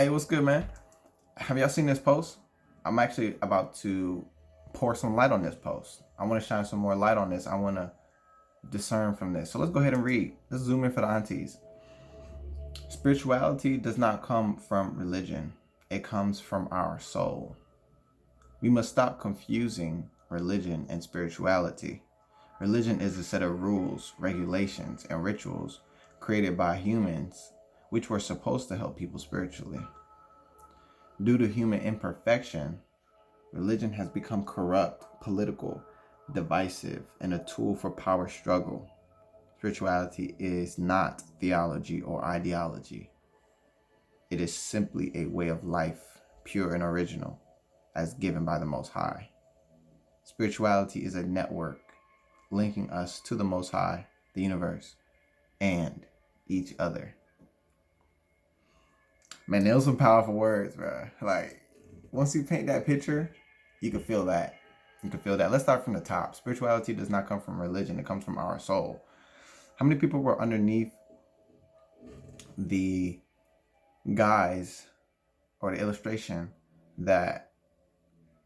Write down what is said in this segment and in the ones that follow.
Hey, what's good, man? Have y'all seen this post? I'm actually about to pour some light on this post. I want to shine some more light on this. I want to discern from this. So let's go ahead and read. Let's zoom in for the aunties. Spirituality does not come from religion, it comes from our soul. We must stop confusing religion and spirituality. Religion is a set of rules, regulations, and rituals created by humans, which were supposed to help people spiritually. Due to human imperfection, religion has become corrupt, political, divisive, and a tool for power struggle. Spirituality is not theology or ideology. It is simply a way of life, pure and original, as given by the Most High. Spirituality is a network linking us to the Most High, the universe, and each other. Man, those some powerful words, bro. Like, once you paint that picture, you can feel that. You can feel that. Let's start from the top. Spirituality does not come from religion. It comes from our soul. How many people were underneath the guise or the illustration that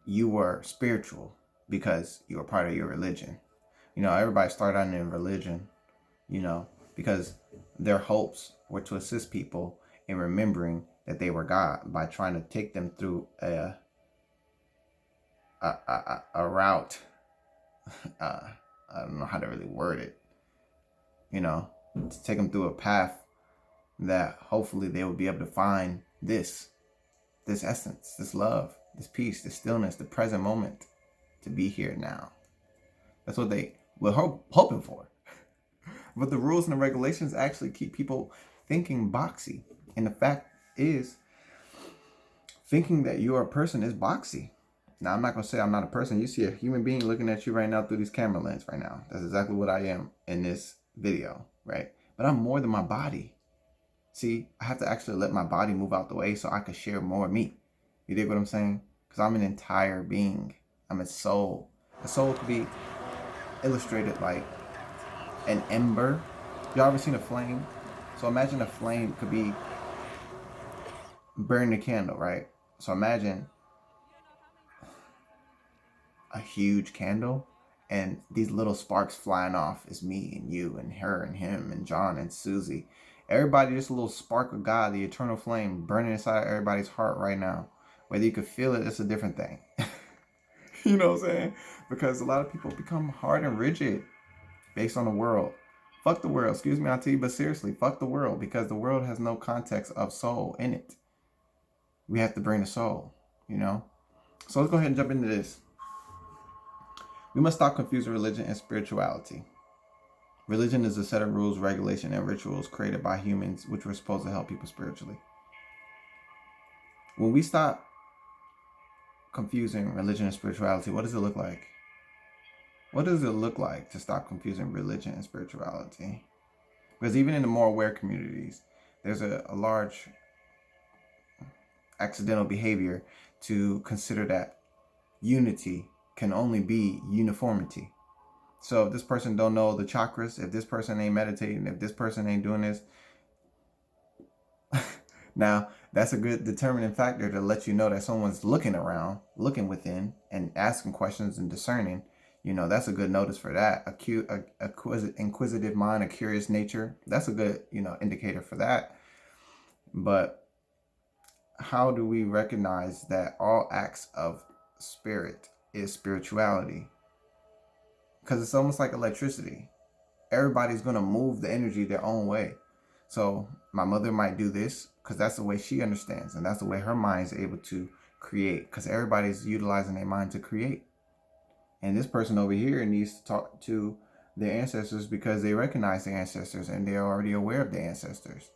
you were spiritual because you were part of your religion? You know, everybody started out in religion, because their hopes were to assist people in remembering that they were God by trying to take them through a route. I don't know how to really word it. To take them through a path that hopefully they will be able to find this essence, this love, this peace, this stillness, the present moment, to be here now. That's what they were hoping for. But the rules and the regulations actually keep people thinking boxy. And the fact is, thinking that you're a person is boxy. Now, I'm not going to say I'm not a person. You see a human being looking at you right now through these camera lens right now. That's exactly what I am in this video, right? But I'm more than my body. See, I have to actually let my body move out the way so I can share more of me. You dig what I'm saying? Because I'm an entire being. I'm a soul. A soul could be illustrated like an ember. Y'all ever seen a flame? So imagine a flame could be burning a candle, right? So imagine a huge candle and these little sparks flying off is me and you and her and him and John and Susie. Everybody, just a little spark of God, the eternal flame burning inside everybody's heart right now. Whether you could feel it, it's a different thing. You know what I'm saying? Because a lot of people become hard and rigid based on the world. Fuck the world, excuse me, Auntie, but seriously, fuck the world, because the world has no context of soul in it. We have to bring the soul, So let's go ahead and jump into this. We must stop confusing religion and spirituality. Religion is a set of rules, regulations, and rituals created by humans, which were supposed to help people spiritually. When we stop confusing religion and spirituality, what does it look like? What does it look like to stop confusing religion and spirituality? Because even in the more aware communities, there's a large accidental behavior to consider that unity can only be uniformity. So if this person don't know the chakras, if this person ain't meditating, if this person ain't doing this, now that's a good determining factor to let you know that someone's looking around, looking within, and asking questions and discerning. That's a good notice for that. A inquisitive mind, a curious nature. That's a good, indicator for that. But how do we recognize that all acts of spirit is spirituality? Because it's almost like electricity. Everybody's going to move the energy their own way. So my mother might do this because that's the way she understands, and that's the way her mind is able to create, because everybody's utilizing their mind to create. And this person over here needs to talk to their ancestors because they recognize their ancestors and they're already aware of their ancestors.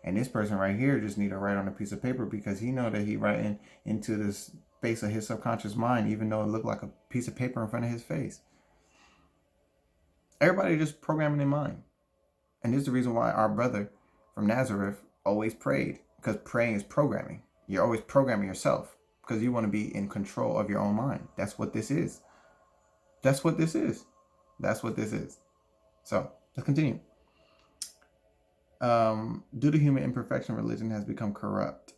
And this person right here just need to write on a piece of paper because he know that he writing into this space of his subconscious mind, even though it looked like a piece of paper in front of his face. Everybody just programming their mind. And this is the reason why our brother from Nazareth always prayed, because praying is programming. You're always programming yourself because you want to be in control of your own mind. That's what this is. That's what this is. That's what this is. So let's continue. Due to human imperfection, religion has become corrupt.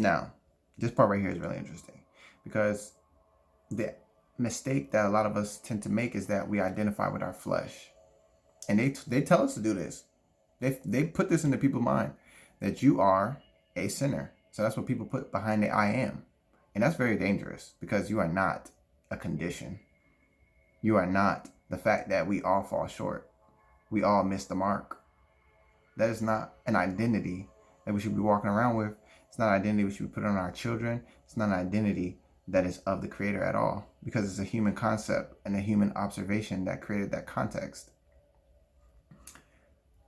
Now, this part right here is really interesting because the mistake that a lot of us tend to make is that we identify with our flesh. And they tell us to do this. They put this into people's mind that you are a sinner. So that's what people put behind the I am. And that's very dangerous because you are not a condition. You are not the fact that we all fall short. We all miss the mark. That is not an identity that we should be walking around with. It's not an identity we should be putting on our children. It's not an identity that is of the Creator at all, because it's a human concept and a human observation that created that context.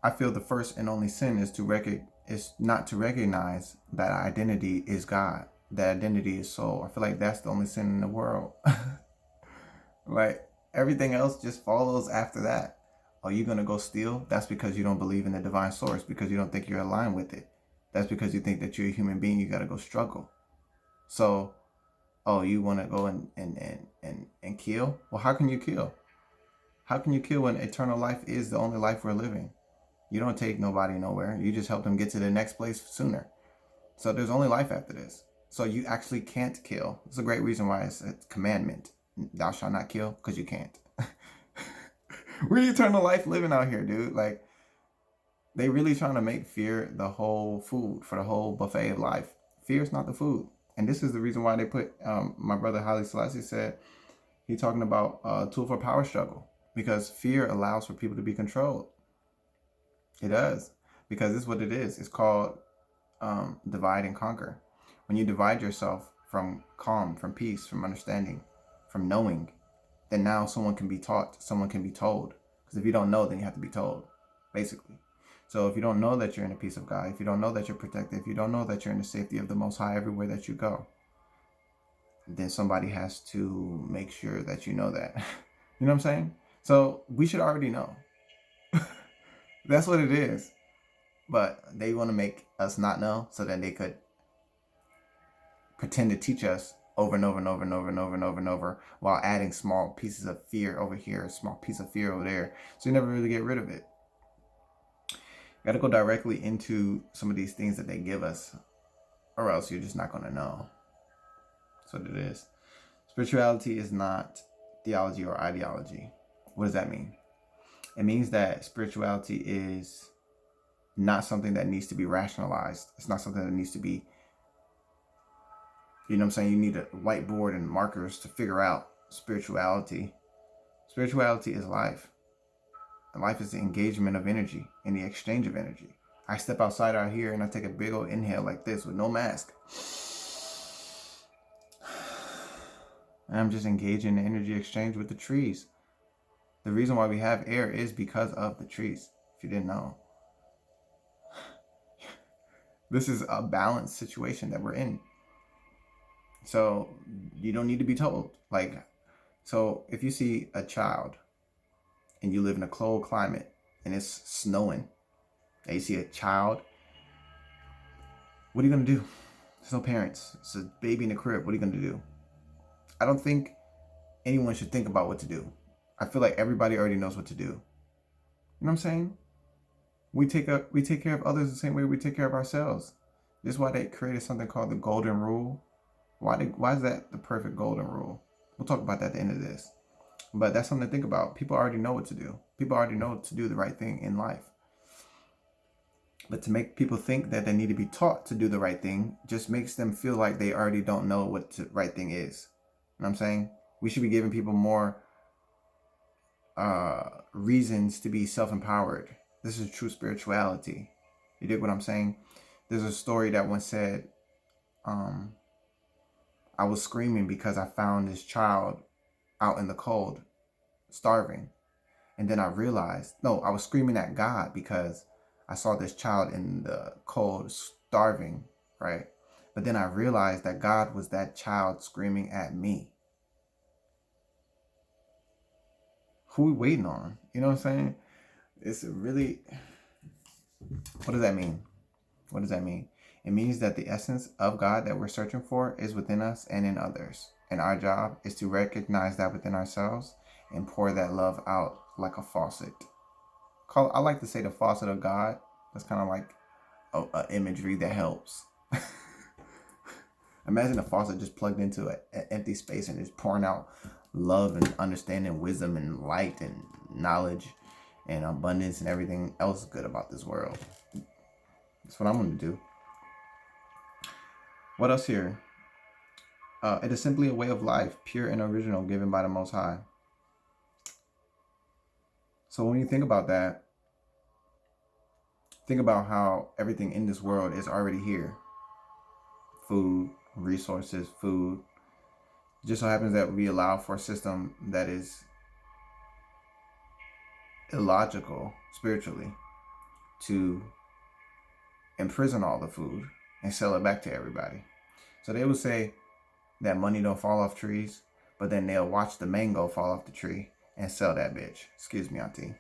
I feel the first and only sin is not to recognize that identity is God, that identity is soul. I feel like that's the only sin in the world. Like everything else just follows after that. Are you going to go steal? That's because you don't believe in the divine source, because you don't think you're aligned with it. That's because you think that you're a human being, you got to go struggle. So, oh, you want to go and kill? Well, how can you kill? How can you kill when eternal life is the only life we're living? You don't take nobody nowhere. You just help them get to the next place sooner. So there's only life after this. So you actually can't kill. It's a great reason why it's a commandment. Thou shalt not kill, because you can't. We're eternal life living out here, dude. Like, they really trying to make fear the whole food for the whole buffet of life. Fear is not the food. And this is the reason why they put, my brother Haile Selassie said, he talking about a tool for power struggle. Because fear allows for people to be controlled. It does. Because this is what it is. It's called divide and conquer. When you divide yourself from calm, from peace, from understanding, from knowing, then now someone can be taught, someone can be told. Because if you don't know, then you have to be told, basically. So if you don't know that you're in the peace of God, if you don't know that you're protected, if you don't know that you're in the safety of the Most High everywhere that you go, then somebody has to make sure that you know that. You know what I'm saying? So we should already know. That's what it is. But they want to make us not know so that they could pretend to teach us over and over and over and over and over and over and over, while adding small pieces of fear over here, a small piece of fear over there. So you never really get rid of it. You got to go directly into some of these things that they give us, or else you're just not going to know. That's what it is. Spirituality is not theology or ideology. What does that mean? It means that spirituality is not something that needs to be rationalized. It's not something that needs to be, you know what I'm saying? You need a whiteboard and markers to figure out spirituality. Spirituality is life. And life is the engagement of energy and the exchange of energy. I step outside out here and I take a big old inhale like this with no mask. And I'm just engaging in the energy exchange with the trees. The reason why we have air is because of the trees, if you didn't know. This is a balanced situation that we're in. So you don't need to be told. Like, so if you see a child and you live in a cold climate and it's snowing and you see a child, what are you going to do? There's no parents. It's a baby in the crib. What are you going to do? I don't think anyone should think about what to do. I feel like everybody already knows what to do. You know what I'm saying? We take care of others the same way we take care of ourselves. This is why they created something called the Golden Rule. Why is that the perfect golden rule? We'll talk about that at the end of this. But that's something to think about. People already know what to do. People already know to do the right thing in life. But to make people think that they need to be taught to do the right thing just makes them feel like they already don't know what the right thing is. You know what I'm saying? We should be giving people more reasons to be self-empowered. This is true spirituality. You dig what I'm saying? There's a story that once said, I was screaming because I found this child out in the cold, starving. And then I realized, no, I was screaming at God because I saw this child in the cold, starving, right? But then I realized that God was that child screaming at me. Who we waiting on? You know what I'm saying? It's really, what does that mean? What does that mean? It means that the essence of God that we're searching for is within us and in others. And our job is to recognize that within ourselves and pour that love out like a faucet. I like to say the faucet of God. That's kind of like an imagery that helps. Imagine a faucet just plugged into an empty space and just pouring out love and understanding, wisdom and light and knowledge and abundance and everything else good about this world. That's what I'm going to do. What else here? It is simply a way of life, pure and original, given by the Most High. So when you think about that, think about how everything in this world is already here. Food, resources, food. It just so happens that we allow for a system that is illogical spiritually to imprison all the food and sell it back to everybody. So they would say that money don't fall off trees, but then they'll watch the mango fall off the tree and sell that bitch. Excuse me, auntie.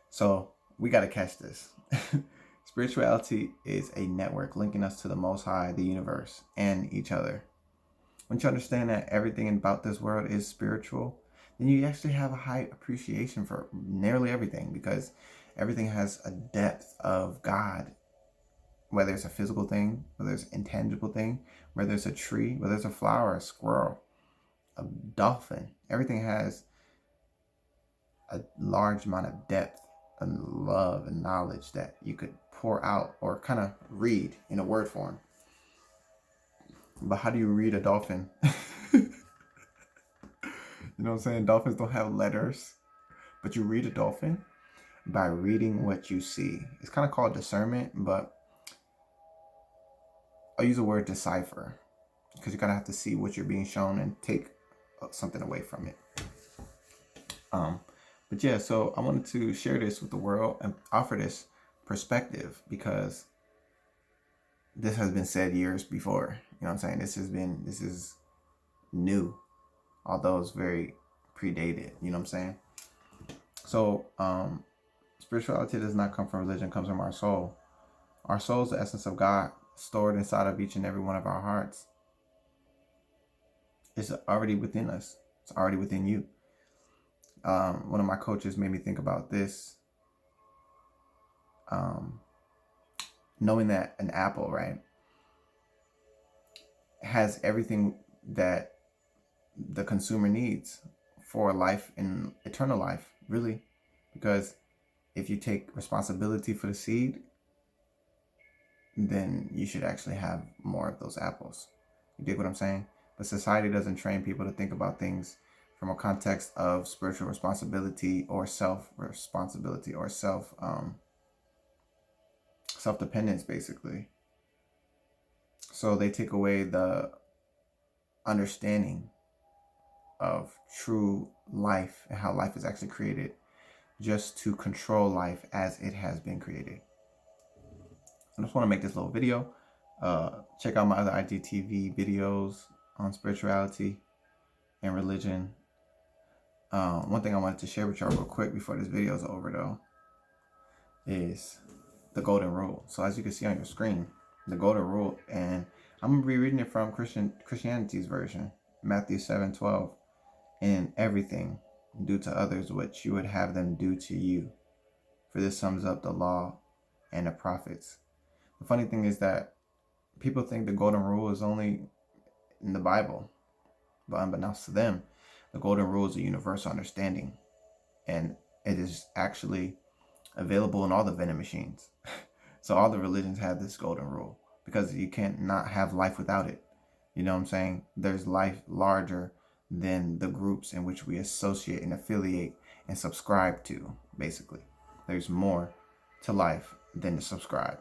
So we got to catch this. Spirituality is a network linking us to the Most High, the universe, and each other. Once you understand that everything about this world is spiritual, then you actually have a high appreciation for nearly everything, because everything has a depth of God, whether it's a physical thing, whether it's an intangible thing, whether it's a tree, whether it's a flower, a squirrel, a dolphin. Everything has a large amount of depth and love and knowledge that you could pour out or kind of read in a word form. But how do you read a dolphin? You know what I'm saying? Dolphins don't have letters, but you read a dolphin by reading what you see. It's kind of called discernment, but I'll use the word decipher, because you kind of have to see what you're being shown and take something away from it. But yeah, so I wanted to share this with the world and offer this perspective, because this has been said years before. You know what I'm saying? This is new, although it's very predated. You know what I'm saying? So spirituality does not come from religion, it comes from our soul. Our soul is the essence of God stored inside of each and every one of our hearts. It's already within us. It's already within you. One of my coaches made me think about this. Knowing that an apple, right, has everything that the consumer needs for life and eternal life, really. Because if you take responsibility for the seed, then you should actually have more of those apples. You dig what I'm saying? But society doesn't train people to think about things from a context of spiritual responsibility or self-responsibility or self-dependence, basically. So they take away the understanding of true life and how life is actually created, just to control life as it has been created. I just want to make this little video. Check out my other IGTV videos on spirituality and religion. One thing I wanted to share with y'all real quick before this video is over, though, is the golden rule. So as you can see on your screen, the golden rule, and I'm going to be reading it from Christianity's version, Matthew 7:12. In everything, do to others what you would have them do to you, for this sums up the law and the prophets. The funny thing is that people think the golden rule is only in the Bible, but unbeknownst to them, the golden rule is a universal understanding, and it is actually available in all the vending machines. So all the religions have this golden rule, because you can't not have life without it. You know what I'm saying? There's life larger than the groups in which we associate and affiliate and subscribe to, basically. There's more to life than to subscribe.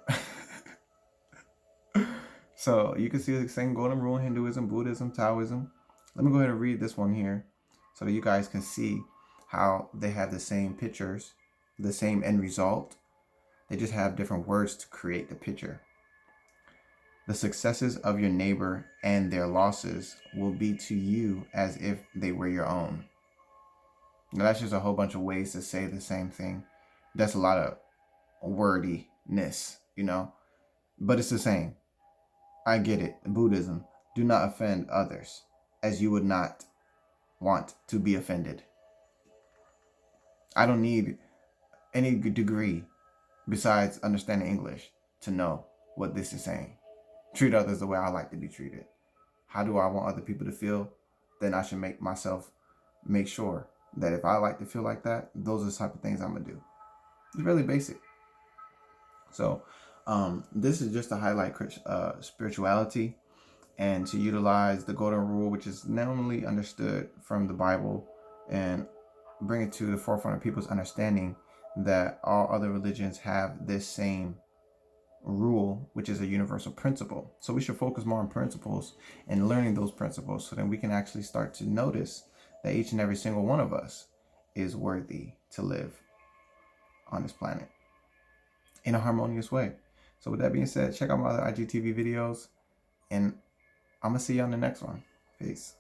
So you can see the same golden rule in Hinduism, Buddhism, Taoism. Let me go ahead and read this one here so that you guys can see how they have the same pictures, the same end result. They just have different words to create the picture. The successes of your neighbor and their losses will be to you as if they were your own. Now that's just a whole bunch of ways to say the same thing. That's a lot of wordiness, you know, but it's the same. I get it. Buddhism, do not offend others as you would not want to be offended. I don't need any degree besides understanding English to know what this is saying. treat others the way I like to be treated. How do I want other people to feel? Then I should make sure that if I like to feel like that, those are the type of things I'm gonna do. It's really basic. So this is just to highlight spirituality and to utilize the golden rule, which is normally understood from the Bible, and bring it to the forefront of people's understanding that all other religions have this same rule, which is a universal principle. So we should focus more on principles and learning those principles, so then we can actually start to notice that each and every single one of us is worthy to live on this planet in a harmonious way. So with that being said, check out my other IGTV videos, and I'm gonna see you on the next one. Peace.